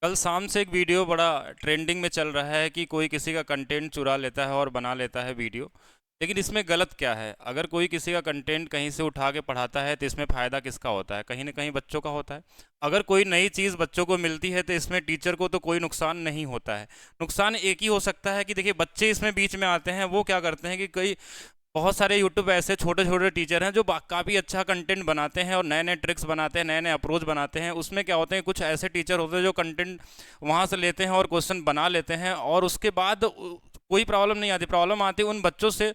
कल शाम से एक वीडियो बड़ा ट्रेंडिंग में चल रहा है कि कोई किसी का कंटेंट चुरा लेता है और बना लेता है वीडियो। लेकिन इसमें गलत क्या है? अगर कोई किसी का कंटेंट कहीं से उठा के पढ़ाता है तो इसमें फ़ायदा किसका होता है? कहीं ना कहीं बच्चों का होता है। अगर कोई नई चीज़ बच्चों को मिलती है तो इसमें टीचर को तो कोई नुकसान नहीं होता है। नुकसान एक ही हो सकता है कि देखिए बच्चे इसमें बीच में आते हैं, वो क्या करते हैं कि कई बहुत सारे यूट्यूब ऐसे छोटे छोटे टीचर हैं जो काफ़ी अच्छा कंटेंट बनाते हैं और नए नए ट्रिक्स बनाते हैं, नए नए अप्रोच बनाते हैं। उसमें क्या होते हैं, कुछ ऐसे टीचर होते हैं जो कंटेंट वहाँ से लेते हैं और क्वेश्चन बना लेते हैं, और उसके बाद कोई प्रॉब्लम नहीं आती। प्रॉब्लम आती है उन बच्चों से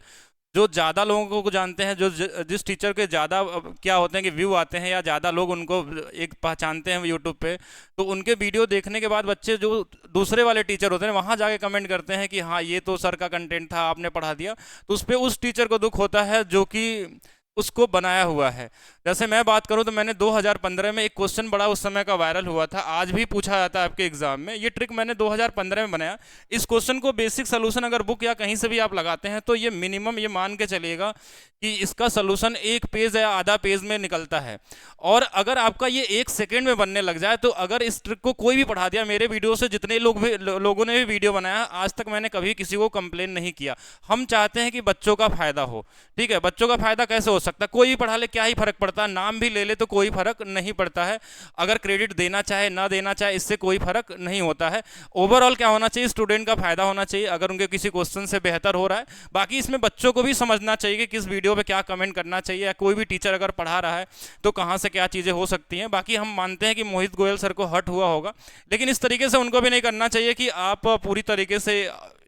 जो ज़्यादा लोगों को जानते हैं, जो जिस टीचर के ज़्यादा क्या होते हैं कि व्यू आते हैं या ज़्यादा लोग उनको एक पहचानते हैं यूट्यूब पे। तो उनके वीडियो देखने के बाद बच्चे जो दूसरे वाले टीचर होते हैं वहाँ जाके कमेंट करते हैं कि हाँ ये तो सर का कंटेंट था, आपने पढ़ा दिया। तो उस पर उस टीचर को दुख होता है जो कि उसको बनाया हुआ है। जैसे मैं बात करूं तो मैंने 2015 में एक क्वेश्चन बड़ा उस समय का वायरल हुआ था, आज भी पूछा जाता है आपके एग्जाम में। ये ट्रिक मैंने 2015 में बनाया। इस क्वेश्चन को बेसिक सोल्यूशन अगर बुक या कहीं से भी आप लगाते हैं तो ये मिनिमम ये मान के चलिएगा कि इसका सोल्यूशन एक पेज या आधा पेज में निकलता है। और अगर आपका ये एक सेकेंड में बनने लग जाए तो अगर इस ट्रिक को कोई भी पढ़ा दिया, मेरे वीडियो से जितने लोगों ने भी वीडियो बनाया, आज तक मैंने कभी किसी को कंप्लेन नहीं किया। हम चाहते हैं कि बच्चों का फायदा हो। ठीक है, बच्चों का फायदा कैसे हो सकता है? कोई भी पढ़ा ले, क्या ही फर्क पड़ता है? नाम भी ले ले तो कोई फर्क नहीं पड़ता है। अगर क्रेडिट देना चाहे ना देना चाहे, इससे कोई फर्क नहीं होता है। ओवरऑल क्या होना चाहिए, स्टूडेंट का फायदा होना चाहिए अगर उनके किसी क्वेश्चन से बेहतर हो रहा है। बाकी इसमें बच्चों को भी समझना चाहिए कि किस वीडियो पे क्या कमेंट करना चाहिए, या कोई भी टीचर अगर पढ़ा रहा है तो कहाँ से क्या चीज़ें हो सकती हैं। बाकी हम मानते हैं कि मोहित गोयल सर को हर्ट हुआ होगा, लेकिन इस तरीके से उनको भी नहीं करना चाहिए कि आप पूरी तरीके से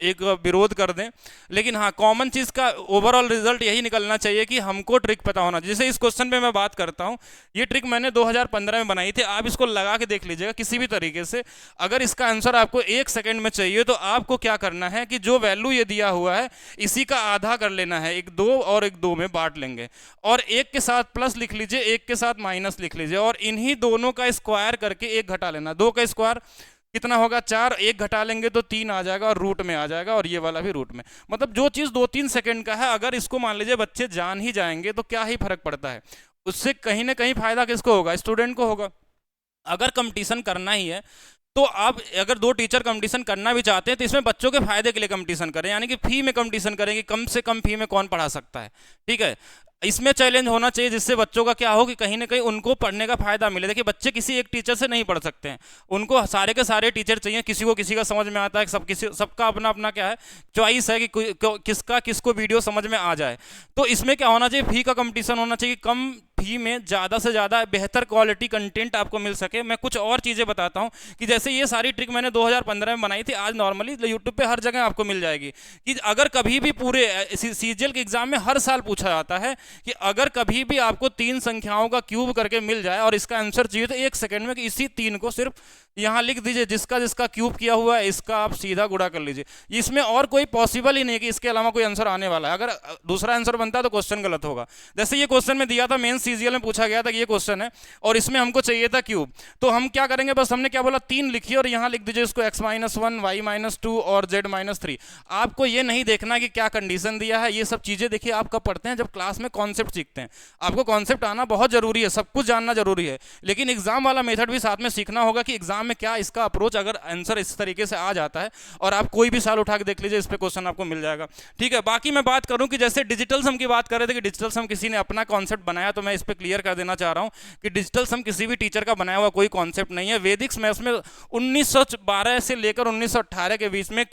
एक विरोध कर दें। लेकिन हाँ, कॉमन चीज़ का ओवरऑल रिजल्ट यही निकलना चाहिए कि हमको ट्रिक पता होना चाहिए। जैसे इस क्वेश्चन पे मैं बात करता हूँ, ये ट्रिक मैंने 2015 में बनाई थी। आप इसको लगा के देख लीजिएगा किसी भी तरीके से। अगर इसका आंसर आपको एक सेकंड में चाहिए तो आपको क्या करना है कि जो वैल्यू ये दिया हुआ है इसी का आधा कर लेना है, एक दो और एक दो में बांट लेंगे, और एक के साथ प्लस लिख लीजिए, एक के साथ माइनस लिख लीजिए, और इन्हीं दोनों का स्क्वायर करके एक घटा लेना। दो का स्क्वायर कितना होगा? चार। एक घटा लेंगे तो तीन आ जाएगा और रूट में आ जाएगा, और ये वाला भी रूट में। मतलब जो चीज़ 2-3 सेकंड का है, अगर इसको मान लीजिए बच्चे जान ही जाएंगे तो क्या ही फर्क पड़ता है? उससे कहीं ना कहीं फायदा किसको होगा? स्टूडेंट को होगा। अगर कंपटीशन करना ही है तो आप अगर दो टीचर कंपटीशन करना भी चाहते हैं तो इसमें बच्चों के फायदे के लिए कंपटीशन करें, यानी कि फी में कंपटीशन करें कि कम से कम फी में कौन पढ़ा सकता है। ठीक है, इसमें चैलेंज होना चाहिए जिससे बच्चों का क्या हो कि कहीं ना कहीं उनको पढ़ने का फायदा मिले। देखिए बच्चे किसी एक टीचर से नहीं पढ़ सकते हैं, उनको सारे के सारे टीचर चाहिए। किसी को किसी का समझ में आता है, सबका अपना अपना क्या है, चॉइस है कि किसका किसको वीडियो समझ में आ जाए। तो इसमें क्या होना चाहिए, फी का कंपटीशन होना चाहिए, कम फी में ज़्यादा से ज़्यादा बेहतर क्वालिटी कंटेंट आपको मिल सके। मैं कुछ और चीज़ें बताता हूँ कि जैसे ये सारी ट्रिक मैंने 2015 में बनाई थी, आज नॉर्मली यूट्यूब पे हर जगह आपको मिल जाएगी। कि अगर कभी भी पूरे सीजीएल के एग्जाम में हर साल पूछा जाता है कि अगर कभी भी आपको तीन संख्याओं का क्यूब करके मिल जाए और इसका आंसर चाहिए तो एक सेकंड में कि इसी तीन को सिर्फ यहाँ लिख दीजिए, जिसका जिसका क्यूब किया हुआ है इसका आप सीधा गुणा कर लीजिए। इसमें और कोई पॉसिबल ही नहीं कि इसके अलावा कोई आंसर आने वाला है। अगर दूसरा आंसर बनता है तो क्वेश्चन गलत होगा। जैसे ये क्वेश्चन में दिया था, मेन सीजीएल में पूछा गया था कि ये क्वेश्चन है और इसमें हमको चाहिए था क्यूब, तो हम क्या करेंगे, बस हमने क्या बोला, तीन लिखिए और यहाँ लिख दीजिए इसको x-1, y-2 और z-3। आपको ये नहीं देखना कि क्या कंडीशन दिया है, ये सब चीज़ें देखिए आप कब पढ़ते हैं, जब क्लास में कॉन्सेप्ट सीखते हैं। आपको कॉन्सेप्ट आना बहुत जरूरी है, सब कुछ जानना जरूरी है, लेकिन एग्जाम वाला मेथड भी साथ में सीखना होगा कि एग्जाम में क्या इसका अप्रोच, अगर आंसर इस तरीके से आ जाता है और आप कोई भी साल उठा के देख लीजिए, इस पे क्वेश्चन आपको मिल जाएगा। ठीक है, बाकी मैं बात करूं कि जैसे डिजिटल सम की बात कर रहे थे कि डिजिटल सम किसी ने अपना कॉन्सेप्ट बनाया, तो मैं इस पे क्लियर कर देना चाह रहा हूं कि डिजिटल सम किसी भी टीचर का बनाया हुआ कोई कॉन्सेप्ट नहीं है। वैदिक मैथ्स में 1912 से लेकर 1918 के बीच में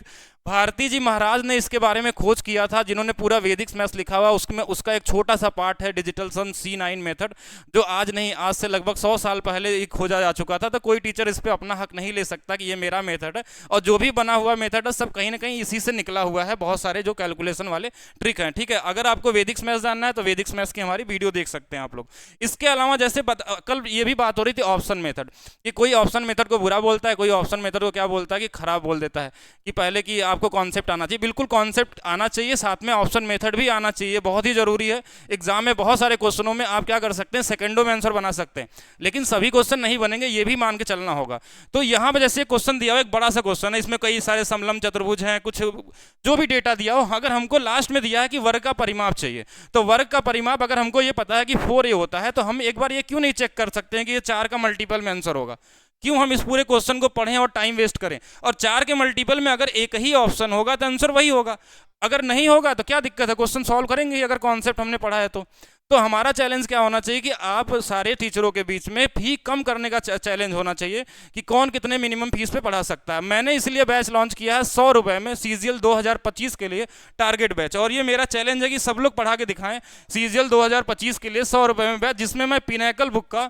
भारती जी महाराज ने इसके बारे में खोज किया था, जिन्होंने पूरा वैदिक मैथ्स लिखा हुआ, उसमें उसका एक छोटा सा पार्ट है डिजिटल सम C9 मेथड, जो आज नहीं, आज से लगभग 100 साल पहले ही खोजा जा चुका था। तो कोई टीचर इस पे अपना हक नहीं ले सकता कि ये मेरा मेथड है, और जो भी बना हुआ मेथड है सब कहीं ना कहीं इसी से निकला हुआ है, बहुत सारे जो कैलकुलेशन वाले ट्रिक हैं। ठीक है, अगर आपको वैदिक मैथ्स जानना है तो वैदिक मैथ्स की हमारी वीडियो देख सकते हैं आप लोग। इसके अलावा जैसे कल ये भी बात हो रही थी ऑप्शन मेथड, कि कोई ऑप्शन मेथड को बुरा बोलता है, कोई ऑप्शन मेथड को क्या बोलता है कि खराब बोल देता है, कि पहले कि आपको कॉन्सेप्ट आना चाहिए। बिल्कुल कॉन्सेप्ट आना चाहिए, साथ में ऑप्शन मेथड भी आना चाहिए, बहुत ही जरूरी है। एग्जाम में बहुत सारे क्वेश्चनों में आप क्या कर सकते हैं, सेकंडों में आंसर बना सकते हैं, लेकिन सभी क्वेश्चन नहीं बनेंगे, ये भी मान के चलना होगा। तो यहाँ पे जैसे क्वेश्चन दिया हुआ, एक बड़ा सा क्वेश्चन है, इसमें कई सारे समलम चतुर्भुज हैं, कुछ जो भी डेटा दिया हो, अगर हमको लास्ट में दिया है कि वर्ग का परिमाप चाहिए, तो वर्ग का परिमाप अगर हमको ये पता है कि 4a होता है, तो हम एक बार ये क्यों नहीं चेक कर सकते हैं कि ये 4 का मल्टीपल में आंसर होगा? क्यों हम इस पूरे क्वेश्चन को पढ़ें और टाइम वेस्ट करें। और 4 के मल्टीपल में अगर एक ही ऑप्शन होगा तो आंसर वही होगा, अगर नहीं होगा तो क्या दिक्कत है, क्वेश्चन सॉल्व करेंगे अगर कॉन्सेप्ट हमने पढ़ा है तो हमारा चैलेंज क्या होना चाहिए कि आप सारे टीचरों के बीच में फी कम करने का चैलेंज होना चाहिए कि कौन कितने मिनिमम फीस पे पढ़ा सकता है। मैंने इसलिए बैच लॉन्च किया है 100 रुपए में सीजीएल 2025 के लिए टारगेट बैच, और ये मेरा चैलेंज है कि सब लोग पढ़ा के दिखाएं सीजीएल 2025 के लिए 100 रुपए में बैच, जिसमें मैं पिनैकल बुक का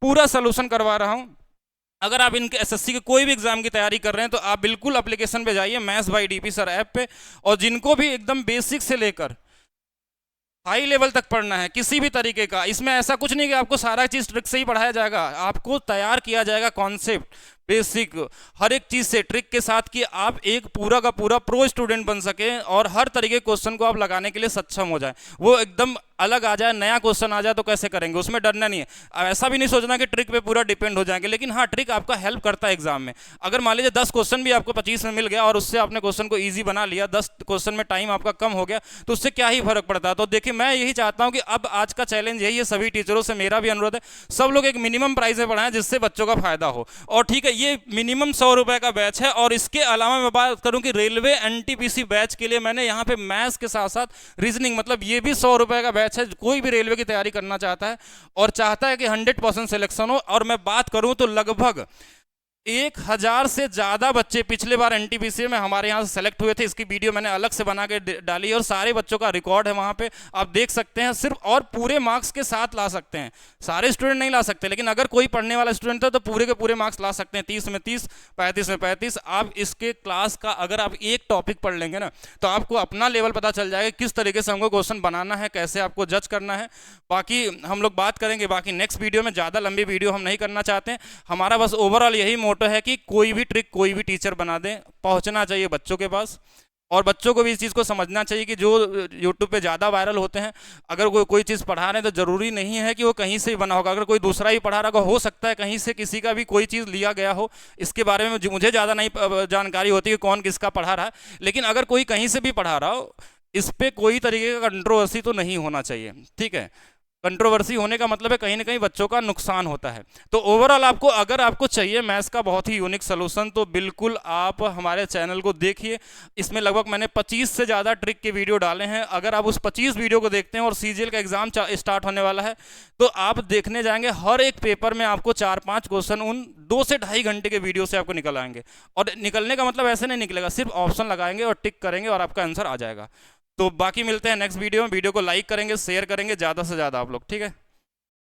पूरा सोल्यूशन करवा रहा हूँ। अगर आप इनके एसएससी के कोई भी एग्जाम की तैयारी कर रहे हैं तो आप बिल्कुल एप्लीकेशन पे जाइए maths by DP sir app पे, और जिनको भी एकदम बेसिक से लेकर हाई लेवल तक पढ़ना है किसी भी तरीके का, इसमें ऐसा कुछ नहीं कि आपको सारा चीज़ ट्रिक से ही पढ़ाया जाएगा, आपको तैयार किया जाएगा कॉन्सेप्ट बेसिक हर एक चीज़ से ट्रिक के साथ कि आप एक पूरा का पूरा प्रो स्टूडेंट बन सके और हर तरीके के क्वेश्चन को आप लगाने के लिए सक्षम हो जाए। वो एकदम अलग आ जाए, नया क्वेश्चन आ जाए तो कैसे करेंगे, उसमें डरना नहीं है। अब ऐसा भी नहीं सोचना कि ट्रिक पे पूरा डिपेंड हो जाएंगे, लेकिन हाँ ट्रिक आपका हेल्प करता है एग्जाम में। अगर मान लीजिए 10 क्वेश्चन भी आपको 25 में मिल गया और उससे आपने क्वेश्चन को ईजी बना लिया, 10 क्वेश्चन में टाइम आपका कम हो गया, तो उससे क्या ही फर्क पड़ता है। तो देखिए मैं यही चाहता हूँ कि अब आज का चैलेंज यही है, सभी टीचरों से मेरा भी अनुरोध है सब लोग एक मिनिमम प्राइस में पढ़ाएं जिससे बच्चों का फायदा हो। और ठीक है ये मिनिमम 100 रुपए का बैच है, और इसके अलावा मैं बात करूं कि रेलवे एनटीपीसी बैच के लिए मैंने यहाँ पे मैथ्स के साथ साथ रीजनिंग, मतलब ये भी 100 रुपए का बैच है। कोई भी रेलवे की तैयारी करना चाहता है और चाहता है कि 100% सिलेक्शन हो, और मैं बात करूं तो लगभग 1000 से ज़्यादा बच्चे पिछले बार एनटीपीसी में हमारे यहाँ से सेलेक्ट हुए थे। इसकी वीडियो मैंने अलग से बना के डाली और सारे बच्चों का रिकॉर्ड है वहाँ पे, आप देख सकते हैं सिर्फ, और पूरे मार्क्स के साथ ला सकते हैं। सारे स्टूडेंट नहीं ला सकते, लेकिन अगर कोई पढ़ने वाला स्टूडेंट है तो पूरे के पूरे मार्क्स ला सकते हैं, 30 में 30, 35 में 35। आप इसके क्लास का अगर आप एक टॉपिक पढ़ लेंगे ना तो आपको अपना लेवल पता चल जाएगा किस तरीके से हमको क्वेश्चन बनाना है, कैसे आपको जज करना है। बाकी हम लोग बात करेंगे बाकी नेक्स्ट वीडियो में, ज़्यादा लंबी वीडियो हम नहीं करना चाहते हैं। हमारा बस ओवरऑल यही मोटो है कि कोई भी ट्रिक कोई भी टीचर बना दे, पहुंचना चाहिए बच्चों के पास, और बच्चों को भी इस चीज़ को समझना चाहिए कि जो यूट्यूब पे ज़्यादा वायरल होते हैं, अगर कोई चीज़ पढ़ा रहे हैं तो ज़रूरी नहीं है कि वो कहीं से ही बना होगा। अगर कोई दूसरा ही पढ़ा रहा हो सकता है कहीं से किसी का भी कोई चीज़ लिया गया हो, इसके बारे में मुझे ज़्यादा नहीं जानकारी होती कि कौन किसका पढ़ा रहा है, लेकिन अगर कोई कहीं से भी पढ़ा रहा हो इस पर कोई तरीके का कंट्रोवर्सी तो नहीं होना चाहिए, ठीक है। कंट्रोवर्सी होने का मतलब है कहीं ना कहीं बच्चों का नुकसान होता है। तो ओवरऑल आपको अगर आपको चाहिए मैथ्स का बहुत ही यूनिक सोल्यूशन तो बिल्कुल आप हमारे चैनल को देखिए। इसमें लगभग मैंने 25 से ज़्यादा ट्रिक के वीडियो डाले हैं। अगर आप उस 25 वीडियो को देखते हैं और सीजीएल का एग्जाम स्टार्ट होने वाला है तो आप देखने जाएंगे हर एक पेपर में आपको 4-5 क्वेश्चन उन 2 से ढाई घंटे के वीडियो से आपको निकल आएंगे। और निकलने का मतलब ऐसे नहीं निकलेगा, सिर्फ ऑप्शन लगाएंगे और टिक करेंगे और आपका आंसर आ जाएगा। तो बाकी मिलते हैं नेक्स्ट वीडियो में। वीडियो को लाइक करेंगे, शेयर करेंगे ज़्यादा से ज़्यादा आप लोग, ठीक है।